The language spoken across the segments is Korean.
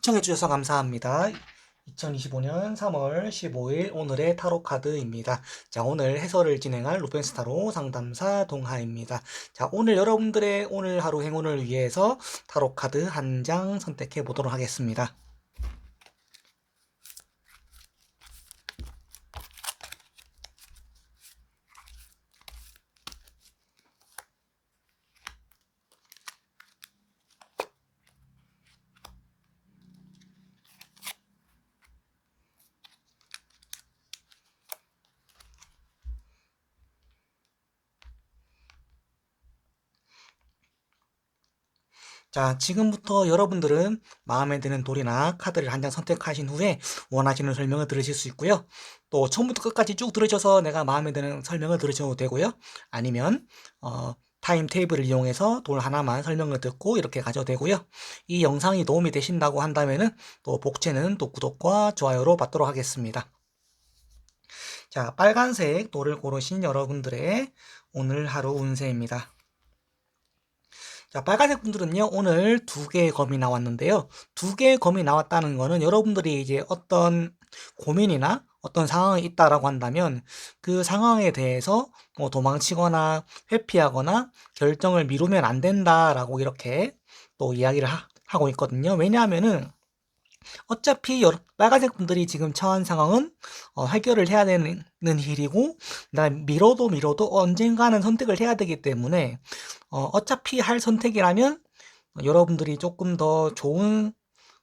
시청해주셔서 감사합니다. 2025년 3월 15일 오늘의 타로 카드입니다. 자, 오늘 해설을 진행할 루펜스 타로 상담사 동하입니다. 자, 오늘 여러분들의 오늘 하루 행운을 위해서 타로 카드 한 장 선택해 보도록 하겠습니다. 자, 지금부터 여러분들은 마음에 드는 돌이나 카드를 한 장 선택하신 후에 원하시는 설명을 들으실 수 있고요. 또 처음부터 끝까지 쭉 들으셔서 내가 마음에 드는 설명을 들으셔도 되고요. 아니면 타임 테이블을 이용해서 돌 하나만 설명을 듣고 이렇게 가셔도 되고요. 이 영상이 도움이 되신다고 한다면은 또 복채는 또 구독과 좋아요로 받도록 하겠습니다. 자, 빨간색 돌을 고르신 여러분들의 오늘 하루 운세입니다. 자, 빨간색 분들은요, 오늘 두 개의 검이 나왔는데요. 두 개의 검이 나왔다는 거는 여러분들이 이제 어떤 고민이나 어떤 상황이 있다라고 한다면 그 상황에 대해서 뭐 도망치거나 회피하거나 결정을 미루면 안 된다라고 이렇게 또 이야기를 하고 있거든요. 왜냐하면은 어차피 빨간색 분들이 지금 처한 상황은 해결을 해야 되는 일이고, 난 미뤄도 언젠가는 선택을 해야 되기 때문에 어차피 할 선택이라면 여러분들이 조금 더 좋은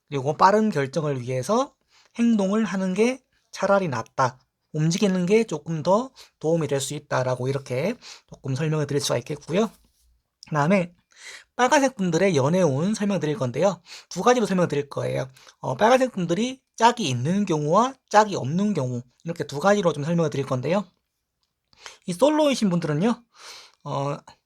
그리고 빠른 결정을 위해서 행동을 하는 게 차라리 낫다. 움직이는 게 조금 더 도움이 될 수 있다라고 이렇게 조금 설명을 드릴 수가 있겠고요. 그 다음에 빨간색 분들의 연애운 설명드릴 건데요. 두 가지로 설명드릴 거예요. 빨간색 분들이 짝이 있는 경우와 짝이 없는 경우 이렇게 두 가지로 좀 설명을 드릴 건데요. 이 솔로이신 분들은요.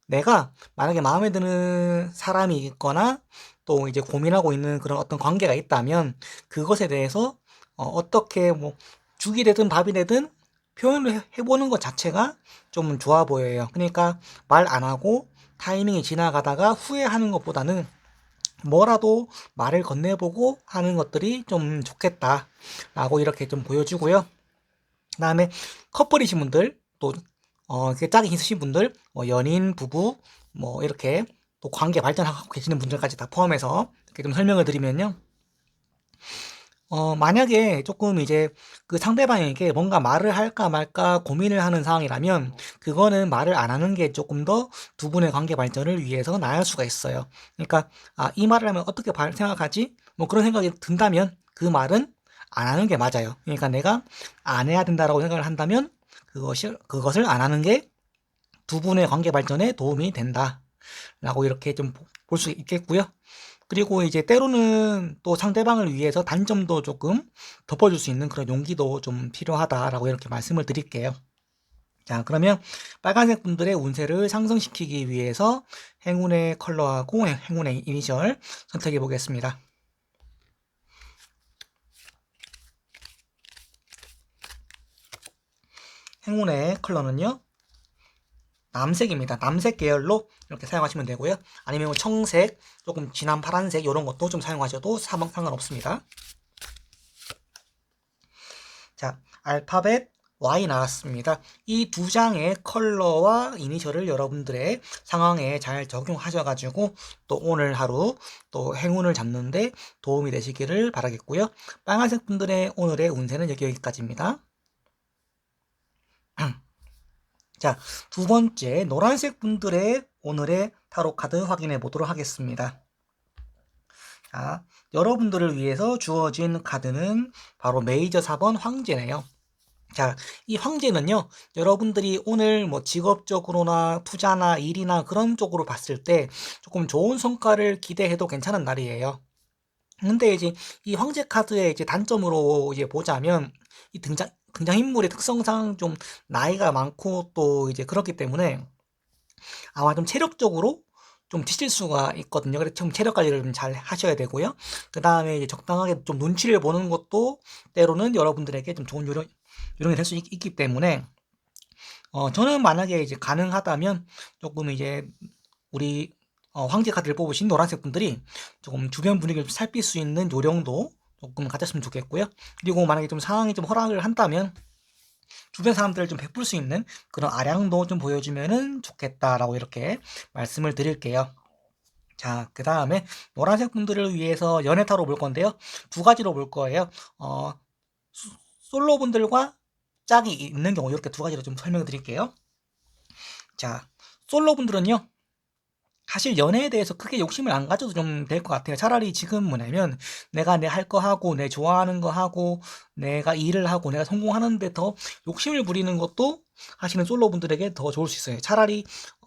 내가 만약에 마음에 드는 사람이 있거나 또 이제 고민하고 있는 그런 어떤 관계가 있다면 그것에 대해서 어떻게 뭐 죽이 되든 밥이 되든 표현을 해보는 것 자체가 좀 좋아 보여요. 그러니까 말 안 하고 타이밍이 지나가다가 후회하는 것보다는 뭐라도 말을 건네보고 하는 것들이 좀 좋겠다라고 이렇게 좀 보여주고요. 그 다음에 커플이신 분들, 또 이렇게 짝이 있으신 분들, 뭐 연인, 부부, 뭐 이렇게 또 관계 발전하고 계시는 분들까지 다 포함해서 이렇게 좀 설명을 드리면요. 만약에 조금 이제 그 상대방에게 뭔가 말을 할까 말까 고민을 하는 상황이라면 그거는 말을 안 하는 게 조금 더 두 분의 관계 발전을 위해서 나을 수가 있어요. 그러니까 이 말을 하면 어떻게 생각하지? 뭐 그런 생각이 든다면 그 말은 안 하는 게 맞아요. 그러니까 내가 안 해야 된다라고 생각을 한다면 그것을 안 하는 게 두 분의 관계 발전에 도움이 된다라고 이렇게 좀 볼 수 있겠고요. 그리고 이제 때로는 또 상대방을 위해서 단점도 조금 덮어줄 수 있는 그런 용기도 좀 필요하다라고 이렇게 말씀을 드릴게요. 자, 그러면 빨간색 분들의 운세를 상승시키기 위해서 행운의 컬러하고 행운의 이니셜 선택해 보겠습니다. 행운의 컬러는요, 남색입니다. 남색 계열로 이렇게 사용하시면 되고요. 아니면 청색, 조금 진한 파란색 이런 것도 좀 사용하셔도 상관없습니다. 자, 알파벳 Y 나왔습니다. 이 두 장의 컬러와 이니셜을 여러분들의 상황에 잘 적용하셔가지고 또 오늘 하루 또 행운을 잡는데 도움이 되시기를 바라겠고요. 빨간색 분들의 오늘의 운세는 여기까지입니다. 자, 두 번째 노란색 분들의 오늘의 타로 카드 확인해 보도록 하겠습니다. 자, 여러분들을 위해서 주어진 카드는 바로 메이저 4번 황제네요. 자, 이 황제는요, 여러분들이 오늘 뭐 직업적으로나 투자나 일이나 그런 쪽으로 봤을 때 조금 좋은 성과를 기대해도 괜찮은 날이에요. 근데 이제 이 황제 카드의 이제 단점으로 이제 보자면 이 등장인물의 특성상 좀 나이가 많고 또 이제 그렇기 때문에 아마 좀 체력적으로 좀 지칠 수가 있거든요. 그래서 좀 체력 관리를 좀 잘 하셔야 되고요. 그 다음에 이제 적당하게 좀 눈치를 보는 것도 때로는 여러분들에게 좀 좋은 요령이 될 수 있기 때문에 저는 만약에 이제 가능하다면 조금 이제 우리 황제 카드를 뽑으신 노란색 분들이 조금 주변 분위기를 좀 살필 수 있는 요령도 조금 가졌으면 좋겠고요. 그리고 만약에 좀 상황이 좀 허락을 한다면 주변 사람들을 좀 베풀 수 있는 그런 아량도 좀 보여주면은 좋겠다라고 이렇게 말씀을 드릴게요. 자, 그 다음에 노란색 분들을 위해서 연애 타로 볼 건데요. 두 가지로 볼 거예요. 솔로 분들과 짝이 있는 경우 이렇게 두 가지로 좀 설명을 드릴게요. 자, 솔로 분들은요. 사실 연애에 대해서 크게 욕심을 안 가져도 좀 될 것 같아요. 차라리 지금 뭐냐면 내가 내 할 거 하고 내 좋아하는 거 하고 내가 일을 하고 내가 성공하는데 더 욕심을 부리는 것도 하시는 솔로분들에게 더 좋을 수 있어요. 차라리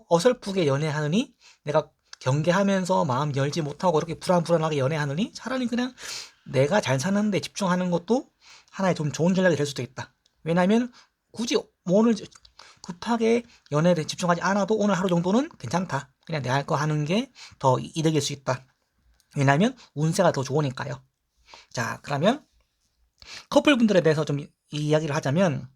어설프게 연애하느니 내가 경계하면서 마음 열지 못하고 이렇게 불안불안하게 연애하느니 차라리 그냥 내가 잘 사는데 집중하는 것도 하나의 좀 좋은 전략이 될 수도 있다. 왜냐하면 굳이 오늘 급하게 연애에 집중하지 않아도 오늘 하루 정도는 괜찮다. 그냥 내 할 거 하는 게 더 이득일 수 있다. 왜냐하면 운세가 더 좋으니까요. 자, 그러면 커플분들에 대해서 좀 이야기를 하자면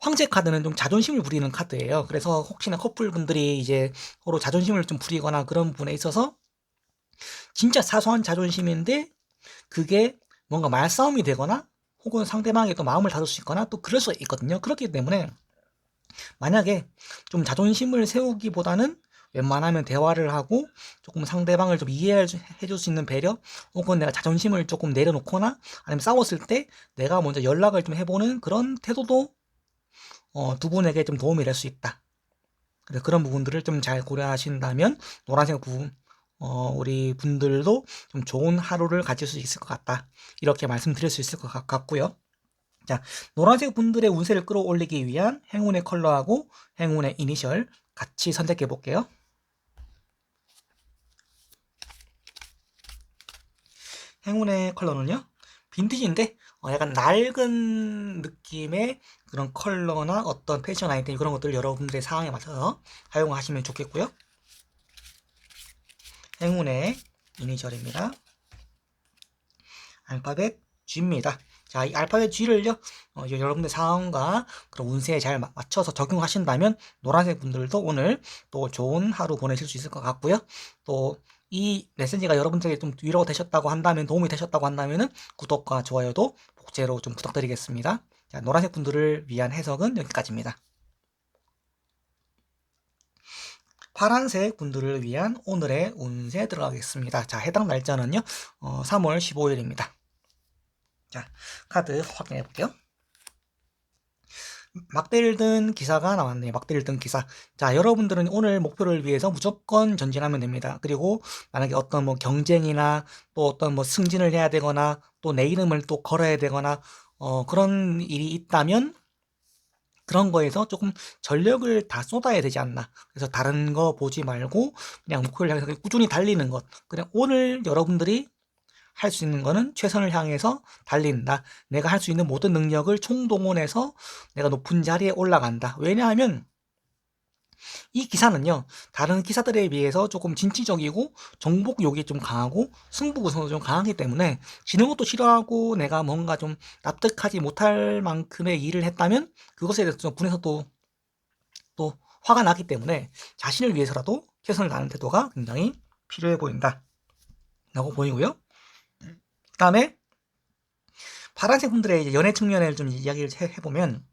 황제 카드는 좀 자존심을 부리는 카드예요. 그래서 혹시나 커플분들이 이제 서로 자존심을 좀 부리거나 그런 부분에 있어서 진짜 사소한 자존심인데 그게 뭔가 말싸움이 되거나 혹은 상대방이 또 마음을 닫을 수 있거나 또 그럴 수가 있거든요. 그렇기 때문에 만약에 좀 자존심을 세우기보다는 웬만하면 대화를 하고 조금 상대방을 좀 이해해줄 수 있는 배려 혹은 내가 자존심을 조금 내려놓거나 아니면 싸웠을 때 내가 먼저 연락을 좀 해보는 그런 태도도 두 분에게 좀 도움이 될 수 있다. 그래서 그런 부분들을 좀 잘 고려하신다면 노란색 부분 우리 분들도 좀 좋은 하루를 가질 수 있을 것 같다. 이렇게 말씀드릴 수 있을 것 같고요. 자, 노란색 분들의 운세를 끌어올리기 위한 행운의 컬러하고 행운의 이니셜 같이 선택해 볼게요. 행운의 컬러는요, 빈티지인데 약간 낡은 느낌의 그런 컬러나 어떤 패션 아이템 그런 것들을 여러분들의 상황에 맞춰서 사용하시면 좋겠고요. 행운의 이니셜입니다. 알파벳 G입니다. 자, 이 알파벳 G를요, 여러분들 상황과 그런 운세에 잘 맞춰서 적용하신다면 노란색 분들도 오늘 또 좋은 하루 보내실 수 있을 것 같고요. 또 이 메시지가 여러분들에게 좀 위로가 되셨다고 한다면, 도움이 되셨다고 한다면은 구독과 좋아요도 복제로 좀 부탁드리겠습니다. 자, 노란색 분들을 위한 해석은 여기까지입니다. 파란색 분들을 위한 오늘의 운세 들어가겠습니다. 자, 해당 날짜는요, 3월 15일입니다. 자, 카드 확인해 볼게요. 막대를 든 기사가 나왔네요. 막대를 든 기사. 자, 여러분들은 오늘 목표를 위해서 무조건 전진하면 됩니다. 그리고 만약에 어떤 뭐 경쟁이나 또 어떤 뭐 승진을 해야 되거나 또 내 이름을 또 걸어야 되거나 그런 일이 있다면 그런 거에서 조금 전력을 다 쏟아야 되지 않나. 그래서 다른 거 보지 말고 그냥 목표를 향해서 꾸준히 달리는 것. 그냥 오늘 여러분들이 할 수 있는 거는 최선을 향해서 달린다. 내가 할 수 있는 모든 능력을 총동원해서 내가 높은 자리에 올라간다. 왜냐하면 이 기사는요, 다른 기사들에 비해서 조금 진취적이고 정복욕이 좀 강하고 승부구성도 좀 강하기 때문에 지는 것도 싫어하고 내가 뭔가 좀 납득하지 못할 만큼의 일을 했다면 그것에 대해서 좀 분해서 또 화가 나기 때문에 자신을 위해서라도 최선을 다하는 태도가 굉장히 필요해 보인다. 라고 보이고요. 그 다음에 파란색 분들의 이제 연애 측면을 좀 이야기를 해보면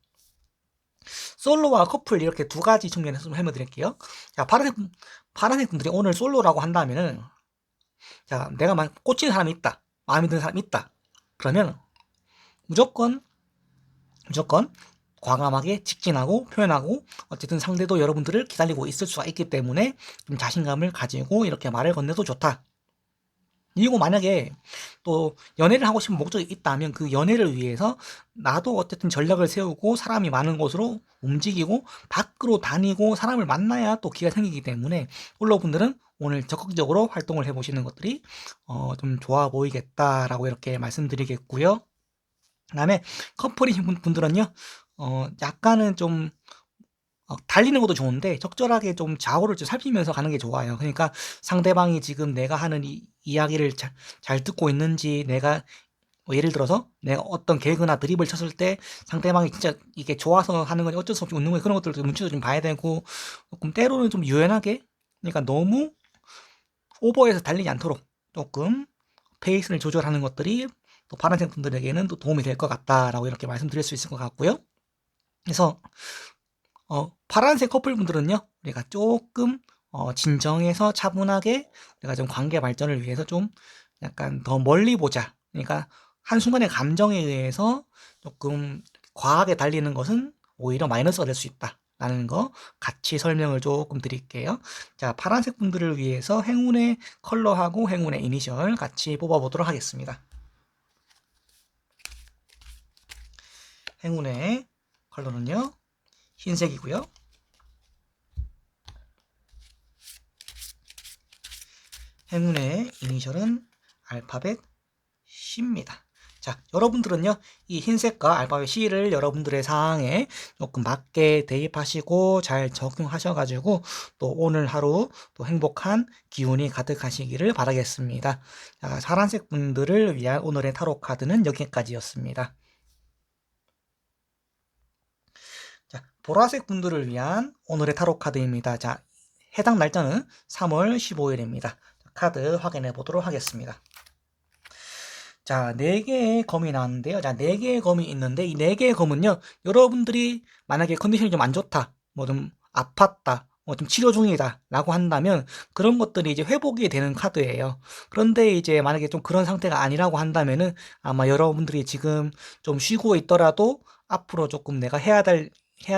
솔로와 커플 이렇게 두 가지 측면에서 좀 설명드릴게요. 자, 파란색 분들이 오늘 솔로라고 한다면은 자, 내가 꽂히는 사람이 있다. 마음에 드는 사람이 있다. 그러면 무조건 과감하게 직진하고 표현하고 어쨌든 상대도 여러분들을 기다리고 있을 수가 있기 때문에 좀 자신감을 가지고 이렇게 말을 건네도 좋다. 그리고 만약에 또 연애를 하고 싶은 목적이 있다면 그 연애를 위해서 나도 어쨌든 전략을 세우고 사람이 많은 곳으로 움직이고 밖으로 다니고 사람을 만나야 또 기회가 생기기 때문에 솔로분들은 오늘 적극적으로 활동을 해보시는 것들이 좀 좋아 보이겠다라고 이렇게 말씀드리겠고요. 그 다음에 커플이신 분들은요, 약간은 좀 달리는 것도 좋은데 적절하게 좀 좌우를 좀 살피면서 가는 게 좋아요. 그러니까 상대방이 지금 내가 하는 이야기를 잘 듣고 있는지 내가 예를 들어서 내가 어떤 개그나 드립을 쳤을 때 상대방이 진짜 이게 좋아서 하는 건지 어쩔 수 없이 웃는 거지 그런 것들도 눈치도 좀 봐야 되고 조금 때로는 좀 유연하게 그러니까 너무 오버해서 달리지 않도록 조금 페이스를 조절하는 것들이 또 파란색 분들에게는 또 도움이 될 것 같다라고 이렇게 말씀드릴 수 있을 것 같고요. 그래서 파란색 커플 분들은요, 우리가 조금 진정해서 차분하게 우리가 좀 관계 발전을 위해서 좀 약간 더 멀리 보자. 그러니까 한순간의 감정에 의해서 조금 과하게 달리는 것은 오히려 마이너스가 될 수 있다. 라는 거 같이 설명을 조금 드릴게요. 자, 파란색 분들을 위해서 행운의 컬러하고 행운의 이니셜 같이 뽑아보도록 하겠습니다. 행운의 컬러는요, 흰색이고요. 행운의 이니셜은 알파벳 C입니다. 자, 여러분들은요, 이 흰색과 알파벳 C를 여러분들의 상황에 조금 맞게 대입하시고 잘 적용하셔가지고 또 오늘 하루 또 행복한 기운이 가득하시기를 바라겠습니다. 자, 파란색 분들을 위한 오늘의 타로 카드는 여기까지였습니다. 자, 보라색 분들을 위한 오늘의 타로 카드입니다. 자, 해당 날짜는 3월 15일입니다. 카드 확인해 보도록 하겠습니다. 자, 4개의 검이 나왔는데요. 자, 4개의 검이 있는데 이 4개의 검은요. 여러분들이 만약에 컨디션이 좀 안 좋다, 뭐 좀 아팠다, 뭐 좀 치료 중이다 라고 한다면 그런 것들이 이제 회복이 되는 카드예요. 그런데 이제 만약에 좀 그런 상태가 아니라고 한다면은 아마 여러분들이 지금 좀 쉬고 있더라도 앞으로 조금 내가 해야 될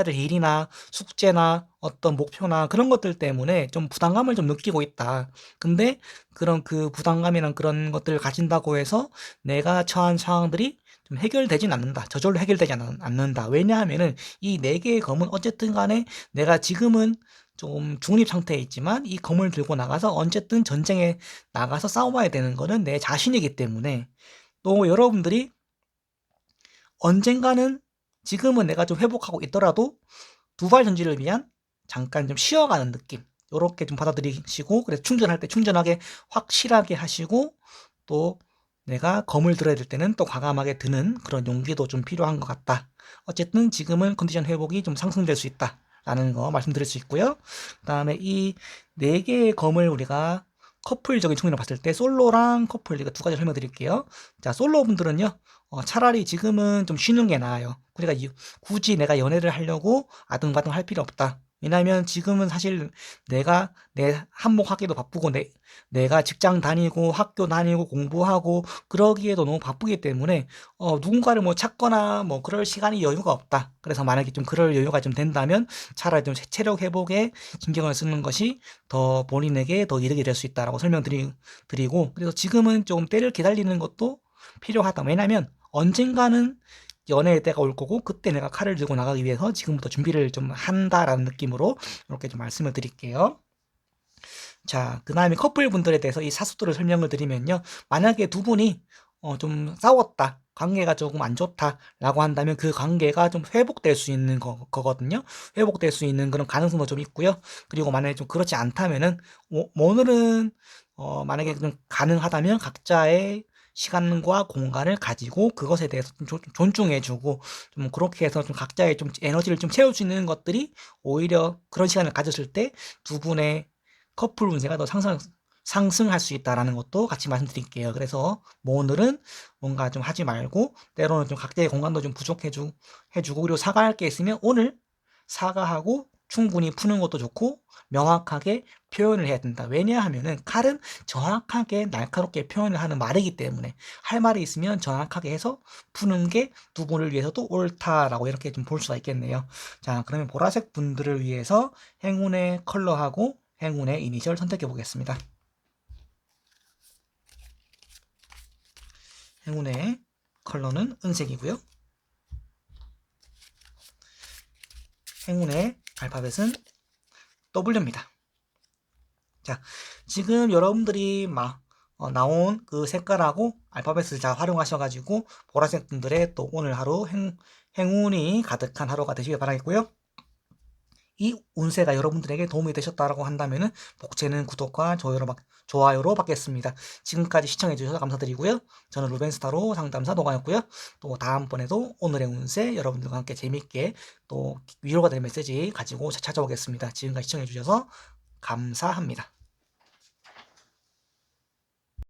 일이나 숙제나 어떤 목표나 그런 것들 때문에 좀 부담감을 좀 느끼고 있다. 근데 그런 그 부담감이나 그런 것들을 가진다고 해서 내가 처한 상황들이 좀 해결되진 않는다. 저절로 해결되지 않는다. 왜냐하면은 이 4개의 검은 어쨌든 간에 내가 지금은 좀 중립 상태에 있지만 이 검을 들고 나가서 어쨌든 전쟁에 나가서 싸워야 되는 거는 내 자신이기 때문에 또 여러분들이 언젠가는 지금은 내가 좀 회복하고 있더라도 두발 전지를 위한 잠깐 좀 쉬어가는 느낌 요렇게 좀 받아들이시고 그래서 충전할 때 충전하게 확실하게 하시고 또 내가 검을 들어야 될 때는 또 과감하게 드는 그런 용기도 좀 필요한 것 같다. 어쨌든 지금은 컨디션 회복이 좀 상승될 수 있다 라는 거 말씀드릴 수 있고요. 그 다음에 이 4개의 검을 우리가 커플적인 측면으로 봤을 때 솔로랑 커플 이거 2가지 설명드릴게요. 자, 솔로 분들은요 차라리 지금은 좀 쉬는 게 나아요. 그러니까 굳이 내가 연애를 하려고 아등바등 할 필요 없다. 왜냐하면 지금은 사실 내가 내 한몫하기도 바쁘고 내가 직장 다니고 학교 다니고 공부하고 그러기에도 너무 바쁘기 때문에 누군가를 뭐 찾거나 뭐 그럴 시간이 여유가 없다. 그래서 만약에 좀 그럴 여유가 좀 된다면 차라리 좀 체력 회복에 신경을 쓰는 것이 더 본인에게 더 이득이 될 수 있다라고 설명드리고 그래서 지금은 좀 때를 기다리는 것도 필요하다. 왜냐면 언젠가는 연애의 때가 올 거고 그때 내가 칼을 들고 나가기 위해서 지금부터 준비를 좀 한다라는 느낌으로 이렇게 좀 말씀을 드릴게요. 자, 그 다음에 커플분들에 대해서 이 사수들을 설명을 드리면요. 만약에 두 분이 좀 싸웠다. 관계가 조금 안 좋다라고 한다면 그 관계가 좀 회복될 수 있는 거거든요. 회복될 수 있는 그런 가능성도 좀 있고요. 그리고 만약에 좀 그렇지 않다면은 오늘은 만약에 좀 가능하다면 각자의 시간과 공간을 가지고 그것에 대해서 좀 존중해주고 좀 그렇게 해서 좀 각자의 좀 에너지를 좀 채울 수 있는 것들이 오히려 그런 시간을 가졌을 때 두 분의 커플 운세가 더 상승할 수 있다라는 것도 같이 말씀드릴게요. 그래서 뭐 오늘은 뭔가 좀 하지 말고 때로는 좀 각자의 공간도 좀 부족해주고 그리고 사과할 게 있으면 오늘 사과하고 충분히 푸는 것도 좋고 명확하게 표현을 해야 된다. 왜냐하면은 칼은 정확하게 날카롭게 표현을 하는 말이기 때문에 할 말이 있으면 정확하게 해서 푸는 게 두 분을 위해서도 옳다라고 이렇게 좀 볼 수가 있겠네요. 자, 그러면 보라색 분들을 위해서 행운의 컬러하고 행운의 이니셜 선택해 보겠습니다. 행운의 컬러는 은색이고요. 행운의 알파벳은 W입니다. 자, 지금 여러분들이 나온 그 색깔하고 알파벳을 잘 활용하셔가지고 보라색 분들의 또 오늘 하루 행운이 가득한 하루가 되시길 바라겠고요. 이 운세가 여러분들에게 도움이 되셨다라고 한다면은 복채는 구독과 좋아요로 받겠습니다. 지금까지 시청해주셔서 감사드리고요. 저는 루벤스타로 상담사 노가였고요. 또 다음번에도 오늘의 운세 여러분들과 함께 재밌게 또 위로가 될 메시지 가지고 찾아오겠습니다. 지금까지 시청해주셔서 감사합니다.